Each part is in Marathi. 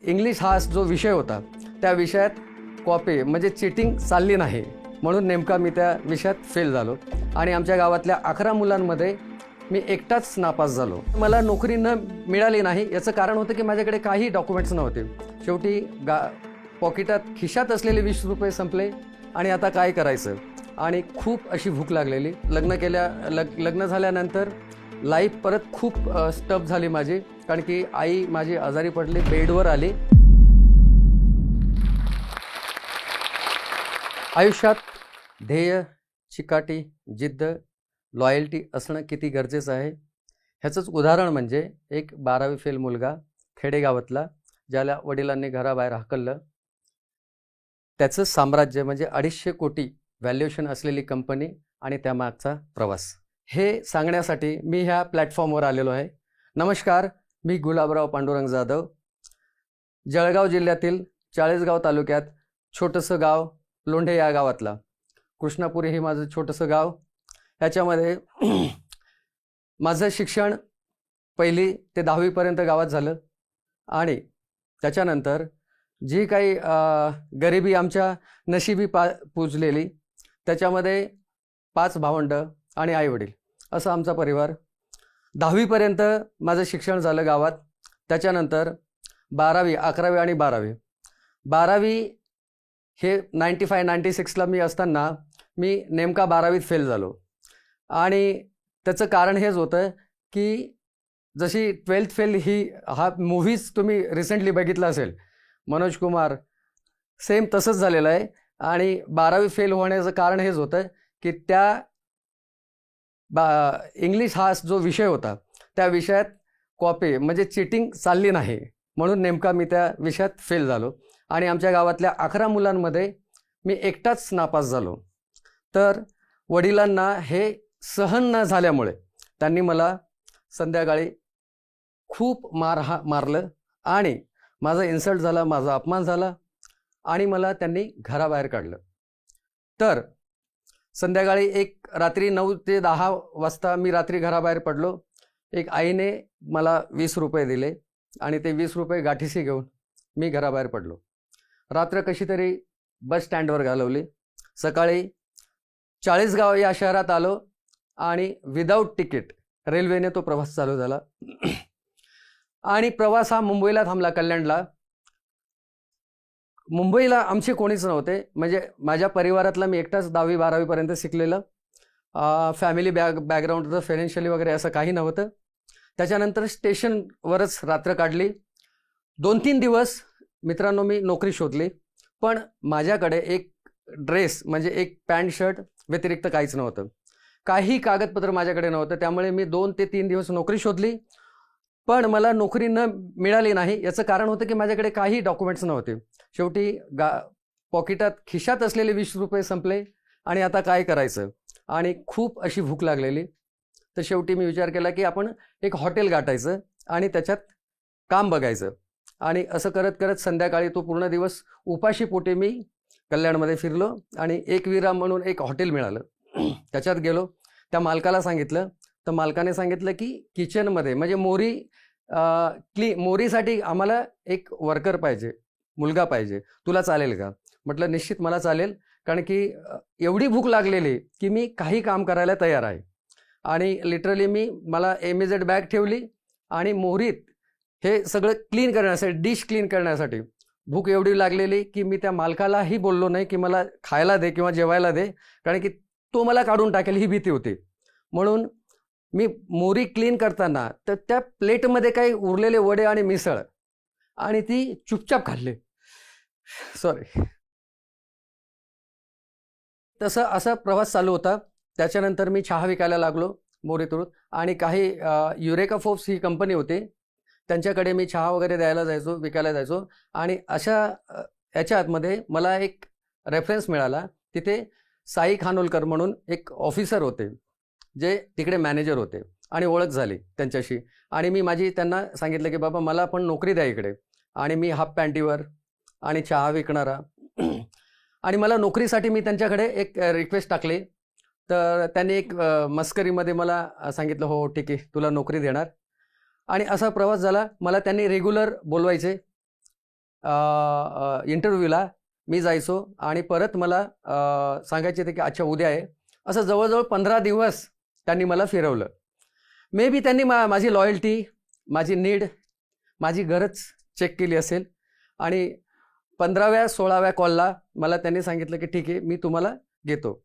इंग्लिश हा जो विषय होता त्या विषयात कॉपी म्हणजे चिटिंग चालली नाही म्हणून नेमका मी त्या विषयात फेल झालो आणि आमच्या गावातल्या 11 मुलांमध्ये मी एकटाच नापास झालो. मला नोकरी न मिळाली नाही याचं कारण होतं की माझ्याकडे काही डॉक्युमेंट्स नव्हते. शेवटी पॉकेटात खिशात असलेले 20 रुपये संपले आणि आता काय करायचं आणि खूप अशी भूक लागलेली. लग्न झाल्यानंतर लाईफ परत खूप स्टफ झाली माझी, कारण की आई माझी आजारी पडली, बेडवर आली. आयुष्यात ध्येय, चिकाटी, जिद्द, लॉयल्टी असणं किती गरजेचं आहे ह्याचंच उदाहरण म्हणजे एक 12वी फेल मुलगा खेडेगावातला, ज्याला वडिलांनी घराबाहेर हाकललं. त्याचं साम्राज्य म्हणजे 250 कोटी व्हॅल्युएशन असलेली कंपनी आणि त्यामागचा प्रवास, हे सांगण्यासाठी मी ह्या प्लॅटफॉर्मवर आलेलो आहे. नमस्कार, मी गुलाबराव पांडुरंग जाधव. जळगाव जिल्ह्यातील चाळीसगाव तालुक्यात छोटंसं गाव लोंढे या गावातला, कृष्णापुरी हे माझं छोटंसं गाव. ह्याच्यामध्ये माझं शिक्षण 1ली ते 10वीपर्यंत गावात झालं आणि त्याच्यानंतर जी काही गरिबी आमच्या नशिबी पूजलेली, त्याच्यामध्ये 5 भावंडं आणि आईवडील असं आमचा परिवार. 10वीपर्यंत माझं शिक्षण झालं गावात. त्याच्यानंतर 12वी, 11वी आणि 12वी हे 96ला मी असताना मी नेमका 12वीत फेल झालो. आणि त्याचं कारण हेच होतं की जशी 12th फेल हा मूव्हीज तुम्ही रिसेंटली बघितला असेल, मनोज कुमार, सेम तसंच झालेलं आहे. आणि 12वी फेल होण्याचं कारण हेच होतं की इंग्लिश हा जो विषय होता त्या विषयात कॉपी म्हणजे चिटिंग चालली नाही म्हणून नेमका मी त्या विषयात फेल झालो आणि आमच्या गावातल्या 11 मुलांमध्ये मी एकटाच नापास झालो. तर वडिलांना हे सहन न झाल्यामुळे त्यांनी मला संध्याकाळी खूप मारलं आणि माझा इन्सल्ट झाला, माझा अपमान झाला आणि मला त्यांनी घराबाहेर काढलं. तर संध्याकाळी रात्री 9 ते 10 वाजता मी रात्री घराबाहेर पडलो. एक आईने मला 20 रुपये दिले आणि ते 20 रुपये गाठीशी घेऊन मी घराबाहेर पडलो. रात्र कशी तरी बस स्टँडवर घालवली. सकाळी चाळीसगाव या शहरात आलो आणि विदाऊट तिकीट रेल्वेने तो प्रवास चालू झाला. आणि प्रवास हा मुंबईला थांबला, कल्याणला. मुंबईला आमचे कोणीच नव्हते, म्हणजे माझ्या परिवारातला मी एकटाच 10वी 12वीपर्यंत शिकलेलं. फॅमिली बॅकग्राऊंडचं फायनान्शियली वगैरे असं काही नव्हतं. त्याच्यानंतर स्टेशनवरच रात्र काढली. 2-3 दिवस मित्रांनो मी नोकरी शोधली, पण माझ्याकडे एक ड्रेस म्हणजे एक पॅन्ट शर्ट व्यतिरिक्त काहीच नव्हतं. काही कागदपत्र माझ्याकडे नव्हतं. त्यामुळे मी 2 ते 3 दिवस नोकरी शोधली, पण मला नोकरी न मिळाली नाही. याचं कारण होतं की माझ्याकडे काही डॉक्युमेंट्स नव्हते. शेवटी पॉकेटात खिशात असलेले 20 रुपये संपले आणि आता काय करायचं आणि खूप अशी भूक लागलेली. तर शेवटी मी विचार केला की आपण एक हॉटेल गाठायचं आणि त्याच्यात काम बघायचं. आणि असं करत करत संध्याकाळी तो पूर्ण दिवस उपाशी पोटी मी कल्याणमध्ये फिरलो आणि एकविरा म्हणून एक हॉटेल मिळालं. त्याच्यात गेलो. त्या मालकाला सांगितलं, तर मालकाने सांगितलं की किचनमध्ये म्हणजे मोरीसाठी आम्हाला एक वर्कर पाहिजे, मुलगा पाहिजे, तुला चालेल का? म्हटलं निश्चित मला चालेल, कारण की एवढी भूक लागलेली की मी काही काम करायला तयार आहे. आणि लिटरली मला MAZ बॅग ठेवली आणि मोहरीत हे सगळं क्लीन करण्यासाठी, डिश क्लीन करण्यासाठी भूक एवढी लागलेली की मी त्या मालकालाही बोललो नाही की मला खायला दे किंवा जेवायला दे, कारण की तो मला काढून टाकेल ही भीती होती. म्हणून मी मोरी क्लीन करताना तर त्या प्लेटमध्ये काही उरलेले वडे आणि मिसळ आणि ती चुपचाप खाल्ले. सॉरी. असा प्रवास चालू होता. त्याच्यानंतर मी चहा विकायला लागलो मोरीतून आणि काही युरेका फोर्ब्स ही कंपनी होती, त्यांच्याकडे मी चहा वगैरे विकायला जायचो. आणि याच्या आतमध्ये मला एक रेफरन्स मिळाला. तिथे साई खानोलकर म्हणून एक ऑफिसर होते, जे तिकडे मॅनेजर होते आणि ओळख झाली त्यांच्याशी. आणि मी त्यांना सांगितलं की बाबा मला पण नोकरी द्या इकडे. आणि मी हाफ पॅन्टीवर आणि चहा विकणारा आणि मला नोकरीसाठी मी त्यांच्याकडे एक रिक्वेस्ट टाकली. तर त्यांनी एक मस्करीमध्ये मला सांगितलं, हो ठीक आहे तुला नोकरी देणार. आणि असा प्रवास झाला. मला त्यांनी रेग्युलर बोलवायचे इंटरव्ह्यूला मी जायचो आणि परत मला सांगायचे ते की अच्छा उद्या आहे. असं जवळजवळ 15 दिवस त्यांनी मला फिरवलं. मे बी त्यांनी माझी लॉयल्टी, माझी नीड, माझी गरज चेक केली असेल आणि 15व्या 16व्या कॉलला मला त्यांनी सांगितलं की ठीक आहे, मी तुम्हाला घेतो,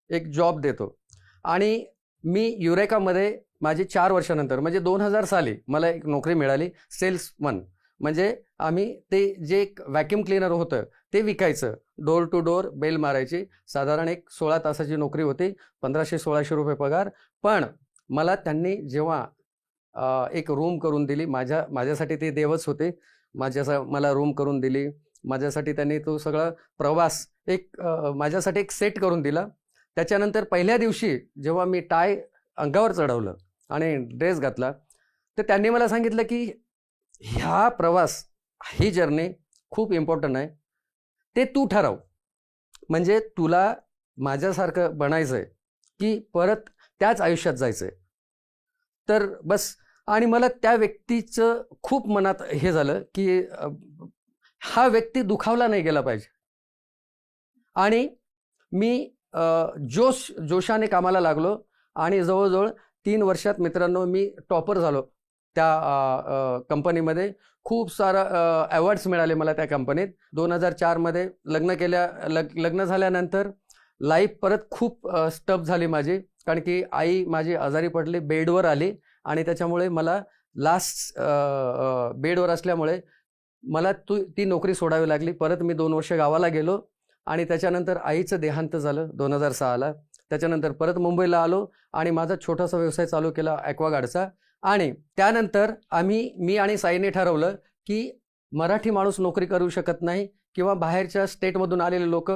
एक जॉब देतो. आणि मी युरेकामध्ये माझी 4 वर्षानंतर म्हणजे 2000 साली मला एक नोकरी मिळाली, सेल्समन. म्हणजे आम्ही ते जे एक व्हॅक्यूम क्लीनर होतं ते विकायचं, डोर टू डोर बेल मारायची. साधारण एक 16 तासाची नोकरी होती, 1500-1600 रुपये पगार. पण मला त्यांनी जेव्हा एक रूम करून दिली, माझ्यासाठी ते देवच होते. मला रूम करून दिली, माझ्यासाठी त्यांनी तो सगळा प्रवास माझ्यासाठी एक सेट करून दिला. त्याच्यानंतर पहिल्या दिवशी जेव्हा मी टाय अंगावर चढवलं आणि ड्रेस घातला, तर त्यांनी मला सांगितलं की ह्या प्रवास, ही जर्नी खूप इम्पॉर्टंट आहे, ते तू ठरव. म्हणजे तुला माझ्यासारखं बनायचं आहे की परत त्याच आयुष्यात जायचं आहे. तर बस. आणि मला त्या व्यक्तीचं खूप मनात हे झालं की हा व्यक्ती दुखावला नाही गेला पाहिजे. आणि मी जोशाने कामाला लागलो आणि जवळजवळ 3 वर्षात मित्रांनो मी टॉपर झालो त्या कंपनीमध्ये. खूप सारं अवॉर्ड्स मिळाले मला त्या कंपनीत. 2004मध्ये लग्न झाल्यानंतर लाईफ परत खूप स्टप झाली माझी, कारण की आई माझी आजारी पडली, बेडवर आली आणि त्याच्यामुळे मला लास्ट बेडवर असल्यामुळे मला ती नोकरी सोडावी लागली. परत मी 2 वर्ष गावाला गेलो आणि त्याच्यानंतर आईचं देहांत झालं 2006ला. त्याच्यानंतर परत मुंबईला आलो आणि माझा छोटासा व्यवसाय चालू केला ॲक्वागार्डचा. आणि त्यानंतर मी आणि साईने ठरवलं की मराठी माणूस नोकरी करू शकत नाही किंवा बाहेरच्या स्टेटमधून आलेले लोक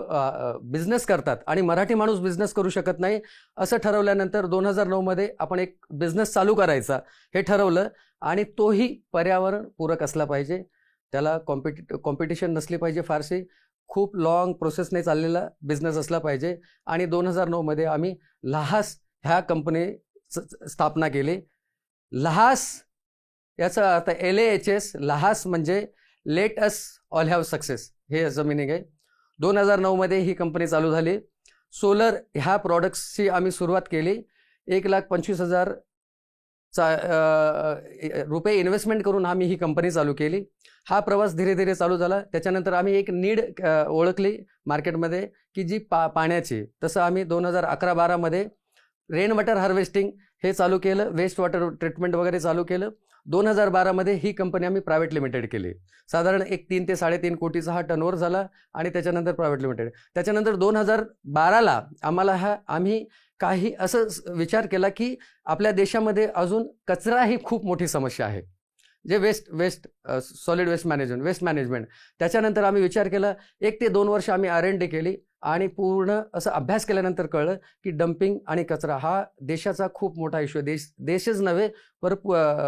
बिझनेस करतात आणि मराठी माणूस बिझनेस करू शकत नाही. असं ठरवल्यानंतर 2009मध्ये आपण एक बिझनेस चालू करायचा हे ठरवलं. आणि तोही पर्यावरणपूरक असला पाहिजे, त्याला कॉम्पिटिशन नसली पाहिजे फारशी, खूप लॉंग प्रोसेसने चाललेला बिझनेस असला पाहिजे. आणि 2009मध्ये आम्ही लहास ह्या कंपनी स्थापना केली. लहास याचा अर्थ LAHS, लहास म्हणजे let us all have success, हे याचं मिनिंग आहे. 2009मध्ये ही कंपनी चालू झाली. सोलर ह्या प्रॉडक्ट्सची आम्ही सुरुवात केली. 1,25,000 रुपये इन्व्हेस्टमेंट करून आम्ही ही कंपनी चालू केली. हा प्रवास धीरे धीरे चालू झाला. त्याच्यानंतर आम्ही एक नीड ओळखली मार्केटमध्ये की जी पाण्याची. तसं आम्ही 2011-12मध्ये रेन वॉटर हार्वेस्टिंग हे चालू केलं, वेस्ट वॉटर ट्रीटमेंट वगैरे चालू केलं. 2012मध्ये ही कंपनी आम्ही प्रायव्हेट लिमिटेड केली. साधारण एक 3 ते 3.5 कोटीचा हा टर्नओव्हर झाला आणि त्याच्यानंतर प्रायव्हेट लिमिटेड. त्याच्यानंतर 2012ला आम्ही काही असं विचार केला की आपल्या देशामध्ये अजून कचरा ही खूप मोठी समस्या आहे, जे सॉलिड वेस्ट मॅनेजमेंट. त्याच्यानंतर आम्ही विचार केला, 1 ते 2 वर्ष आम्ही R&D केली आणि पूर्ण असं अभ्यास केल्यानंतर कळलं की डम्पिंग आणि कचरा हा देशाचा खूप मोठा इश्यू आहे. देशच नव्हे,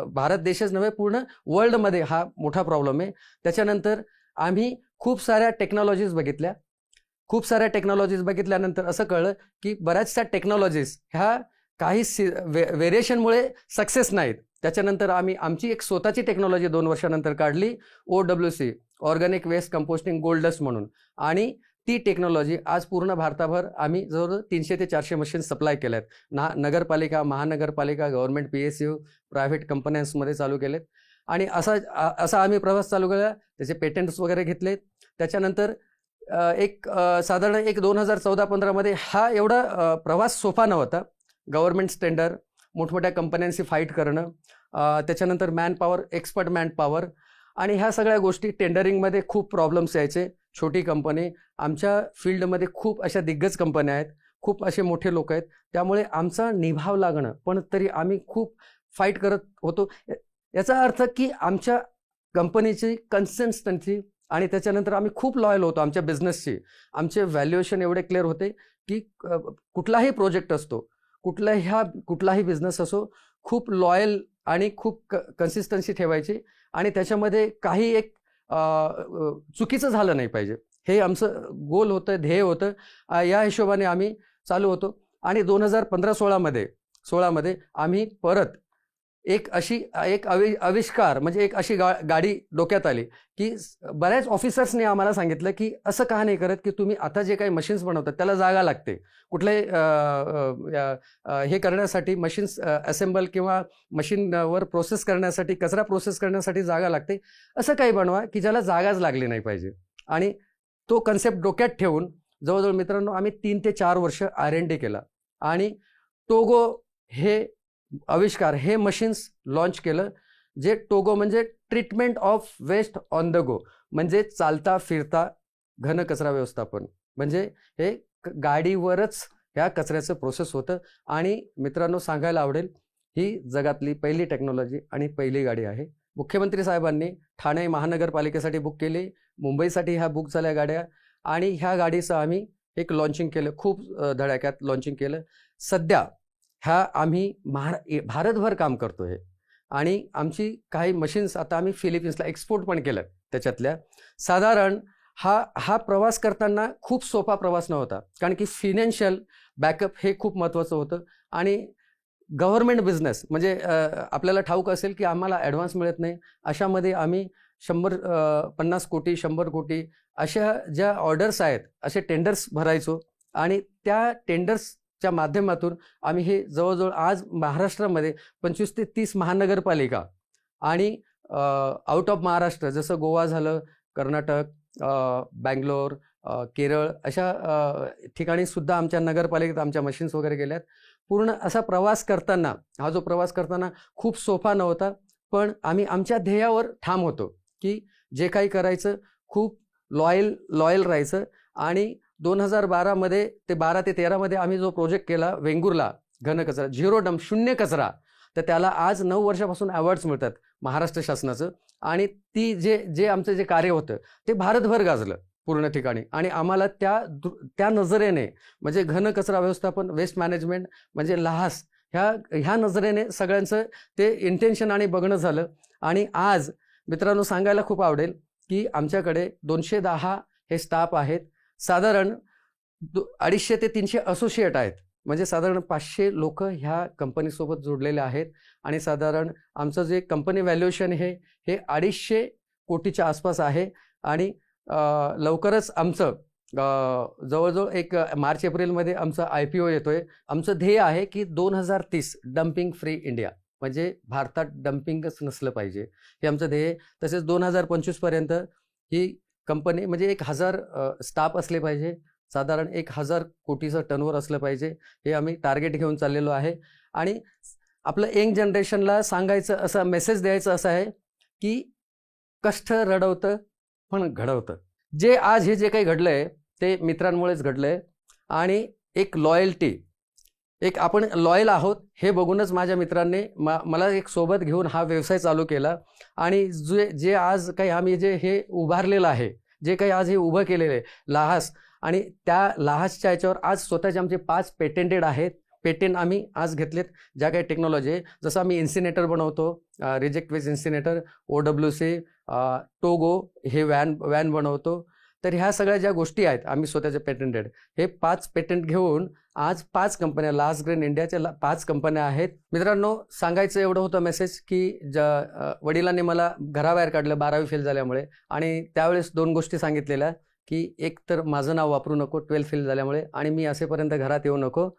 भारत देशच नव्हे, पूर्ण वर्ल्डमध्ये हा मोठा प्रॉब्लेम आहे. त्याच्यानंतर आम्ही खूप साऱ्या टेक्नॉलॉजीज बघितल्यानंतर असं कळलं की बऱ्याचशा टेक्नॉलॉजीज ह्या काही व्हेरिएशनमुळे सक्सेस नाहीत. त्याच्यानंतर आम्ही आमची एक स्वतःची टेक्नॉलॉजी 2 वर्षानंतर काढली, OWC, organic waste composting gold dust म्हणून. आणि ती टेक्नॉलॉजी आज पूर्ण भारताभर आम्ही जवळजवळ 300 ते 400 मशीन सप्लाय केल्यात. नगरपालिका, महानगरपालिका, गव्हर्नमेंट PSU, प्रायव्हेट कंपन्यांमध्ये चालू केलेत. आणि असा आम्ही प्रवास चालू केला. त्याचे पेटंट्स वगैरे घेतले. त्याच्यानंतर साधारण 2014-15मध्ये हा एवढा प्रवास सोपा नव्हता. गव्हर्नमेंट टेंडर, मोठमोठ्या कंपन्यांशी फाईट करणं, त्याच्यानंतर मॅनपॉवर, एक्सपर्ट मॅनपॉवर आणि ह्या सगळ्या गोष्टी. टेंडरिंगमध्ये खूप प्रॉब्लेम्स यायचे. छोटी कंपनी, आमच्या फील्डमध्ये खूप अशा दिग्गज कंपन्या आहेत, खूप असे मोठे लोक आहेत, त्यामुळे आमचा निभाव लागणं, पण तरी आम्ही खूप फाईट करत होतो. याचा अर्थ की आमच्या कंपनीची कन्सिस्टन्सी आणि त्याच्यानंतर आम्ही खूप लॉयल होतो आमच्या बिझनेसशी. आमचे व्हॅल्युएशन एवढे क्लिअर होते की कुठलाही प्रोजेक्ट असतो, कुठलाही बिझनेस असो, खूप लॉयल आणि खूप कन्सिस्टन्सी ठेवायची आणि त्याच्यामध्ये काही एक चुकीचं झालं नाही पाहिजे, हे आमचं गोल होतं, ध्येय होतं. या हिशोबाने आम्ही चालू होतो. आणि 2015-16मध्ये आम्ही परत एक आविष्कार म्हणजे एक अशी गाडी डोक्यात आली की बऱ्याच ऑफिसर्सने आम्हाला सांगितलं की असं का नाही करत की तुम्ही आता जे काही मशीन्स बनवतात त्याला जागा लागते, कुठले हे करण्यासाठी मशीन्स असेंबल किंवा मशीनवर प्रोसेस करण्यासाठी, कचरा प्रोसेस करण्यासाठी जागा लागते, असं काही बनवा की ज्याला जागाच लागली नाही पाहिजे. आणि तो कन्सेप्ट डोक्यात ठेवून जवळजवळ मित्रांनो आम्ही 3 ते 4 वर्ष R&D केला आणि टोगो हे आविष्कार, हे मशीन्स लॉन्च केलं, जे टोगो म्हणजे treatment of waste on the go, म्हणजे चालता फिरता घन कचरा व्यवस्थापन. म्हणजे हे गाडीवरच ह्या कचऱ्याचं प्रोसेस होतं. आणि मित्रांनो सांगायला आवडेल, ही जगातली पहिली टेक्नॉलॉजी आणि पहिली गाडी आहे. मुख्यमंत्री साहेबांनी ठाणे महानगरपालिकेसाठी बुक केली, मुंबईसाठी ह्या बुक झाल्या गाड्या, आणि ह्या गाडीचं आम्ही एक लॉन्चिंग केलं, खूप धडाक्यात लॉन्चिंग केलं. सध्या ह्या आम्ही भारतभर काम करतो आहे आणि आमची काही मशीन्स आता आम्ही फिलिपिन्सला एक्सपोर्ट पण केलं. त्याच्यातल्या साधारण हा प्रवास करताना खूप सोपा प्रवास नव्हता, कारण की फिनान्शियल बॅकअप हे खूप महत्त्वाचं होतं. आणि गव्हर्नमेंट बिझनेस म्हणजे आपल्याला ठाऊक असेल की आम्हाला ॲडव्हान्स मिळत नाही, अशामध्ये आम्ही 50 कोटी 100 कोटी अशा ज्या ऑर्डर्स आहेत असे टेंडर्स भरायचो आणि त्या टेंडर्सच्या माध्यमातून आम्ही हे जवळजवळ आज महाराष्ट्रामध्ये 25 ते 30 महानगरपालिका आणि आउट ऑफ महाराष्ट्र जसं गोवा झालं, कर्नाटक, बँगलोर, केरळ अशा ठिकाणी सुद्धा आमच्या नगरपालिकेत आमच्या मशीन्स वगैरे गेल्यात. पूर्ण असा प्रवास करताना, हा जो प्रवास करताना खूप सोपा नव्हता, पण आम्ही आमच्या ध्येयावर ठाम होतो की जे काही करायचं खूप लॉयल राहायचं. आणि 2012 ते 13 आम्ही जो प्रोजेक्ट केला वेंगुर्ला घनकचरा, झिरो डंप, शून्य कचरा, तर त्याला आज 9 वर्षापासून अवॉर्ड्स मिळतात महाराष्ट्र शासनाचं. आणि ती जे आमचं जे कार्य होतं ते भारतभर गाजलं पूर्ण ठिकाणी. आणि आम्हाला त्या नजरेने म्हणजे घनकचरा व्यवस्थापन, वेस्ट मॅनेजमेंट म्हणजे लाहास, ह्या नजरेने सगळ्यांचं ते इंटेन्शन आणि बघणं झालं. आणि आज मित्रांनो सांगायला खूप आवडेल की आमच्याकडे 210 हे स्टाफ आहेत, साधारण 250 ते 300 असोसिएट आहेत, म्हणजे साधारण 500 लोक ह्या कंपनीसोबत जोडलेले आहेत. आणि साधारण आमचं जे कंपनी व्हॅल्युएशन हे 250 कोटीच्या आसपास आहे. आणि लवकरच आमचं जवळजवळ एक मार्च एप्रिलमध्ये आमचा IPO येतोय. आमचं ध्येय आहे की 2030 डम्पिंग फ्री इंडिया, म्हणजे भारतात डम्पिंगच नसलं पाहिजे, हे आमचं ध्येय. तसेच 2025 पर्यंत ही कंपनी म्हणजे 1000 स्टाफ असले पाहिजे, साधारण 1000 कोटीचं टर्नओव्हर असलं पाहिजे, हे आम्ही टार्गेट घेऊन चाललेलो आहे. आणि आपलं यंग जनरेशनला सांगायचं असं मेसेज द्यायचं असं आहे की कष्ट रडवतं पण घडवतं. आज हे जे काही घडलंय ते मित्रांमुळेच घडलंय. आणि एक लॉयल्टी, एक आपण लॉयल आहोत हे बघूनच माझ्या मित्रांनी मला एक सोबत घेऊन हा व्यवसाय चालू केला. आणि जे आज काही आम्ही हे उभारलेलं आहे, जे काही आज हे उभं केलेलं आहे लाहास, आणि त्या लाहासच्या याच्यावर आज स्वतःचे आमचे 5 पेटेंटेड आहेत. पेटेंट आम्ही आज घेतलेत. ज्या काही टेक्नॉलॉजी आहे, जसं आम्ही इन्सिनेटर बनवतो, reject waste incinerator, OWC, Togo हे वॅन बनवतो, तर ह्या सगळ्या ज्या गोष्टी आहेत आम्ही स्वतःचे पेटेंटेड, हे 5 पेटेंट घेऊन आज 5 कंपन्या, लास्ट ग्रेन इंडियाच्या 5 कंपन्या आहेत. मित्रांनो सांगायचं एवढं होतं मेसेज की वडिलांनी मला घराबाहेर काढलं 12वी फेल झाल्यामुळे. आणि त्यावेळेस 2 गोष्टी सांगितलेल्या की एक तर माझं नाव वापरू नको 12 फेल झाल्यामुळे, आणि मी असेपर्यंत घरात येऊ नको.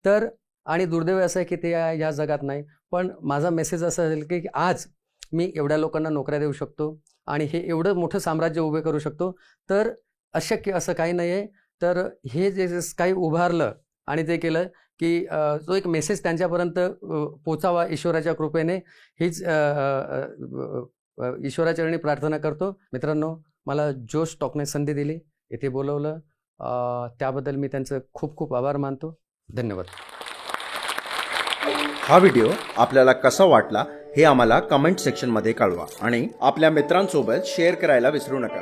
तर आणि दुर्दैव असं आहे की ते या जगात नाही, पण माझा मेसेज असा असेल की आज मी एवढ्या लोकांना नोकऱ्या देऊ शकतो आणि हे एवढं मोठं साम्राज्य उभे करू शकतो. तर अशक्य असं काही नाही आहे. तर हे जे काही उभारलं आणि ते केलं की जो एक मेसेज त्यांच्यापर्यंत पोचावा ईश्वराच्या कृपेने, हीच ईश्वराचरणी प्रार्थना करतो. मित्रांनो मला जोश टॉकने संधी दिली, इथे बोलवलं, त्याबद्दल मी त्यांचं खूप खूप आभार मानतो. धन्यवाद. हा व्हिडिओ आपल्याला कसा वाटला हे आम्हाला कमेंट सेक्शनमध्ये कळवा आणि आपल्या मित्रांसोबत शेअर करायला विसरू नका.